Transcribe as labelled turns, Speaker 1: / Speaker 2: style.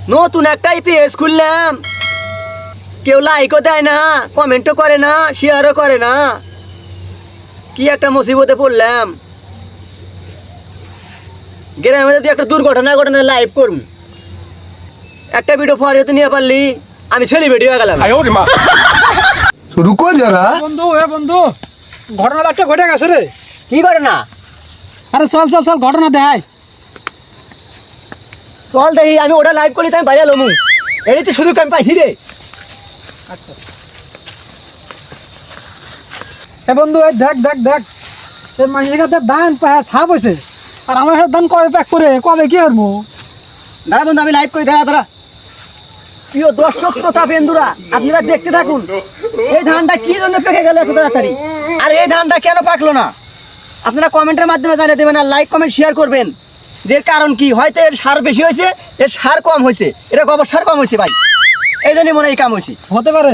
Speaker 1: নতুন একটা পেজ খুললাম, কেউ লাইকও দেয় না, কমেন্টও করে না, শেয়ারও করে না। কি একটা মুসিবতে পড়লাম। গ্রামে যদি একটা দুর্ঘটনা ঘটনা লাইভ করুন, একটা ভিডিও পরে তো নিয়ে পারলি আমি সেলিব্রিটি হয়ে গেলাম।
Speaker 2: রুকো যারা
Speaker 3: বন্ধু বন্ধু, ঘটনা একটা ঘটে গেছে রে।
Speaker 1: কি করে না?
Speaker 3: আরে চল চল চল, ঘটনা দেখাই।
Speaker 1: চল দেখি, আমি ওটা লাইভ করি তাই বাইরে লমু। এটাই তো শুধু আমি পাইছি রে।
Speaker 3: এ বন্ধু, এই দেখ দেখ দেখ, এই মানুষের কাছে ধান ছাপ হয়েছে, আর আমার সাথে ধান কবে প্যাক করে কবে কি করবো?
Speaker 1: দাঁড়া বন্ধু, আমি লাইভ করি, দাঁড়া। প্রিয় দর্শক শ্রোতা বন্ধুরা, আপনারা দেখতে থাকুন। এই ধানটা কি জন্য পেকে গেল এত তাড়াতাড়ি, আর এই ধানটা কেন পাকলো না? আপনারা কমেন্টের মাধ্যমে জানিয়ে দেবেন, আর লাইক কমেন্ট শেয়ার করবেন। যে এর কারণ কি? হয়তো এর সার বেশি হয়েছে, এর সার কম হয়েছে, এটা গোবর সার কম হয়েছে ভাই, এই জন্যই মনে হয় এই কাম হয়েছে।
Speaker 3: হতে পারে।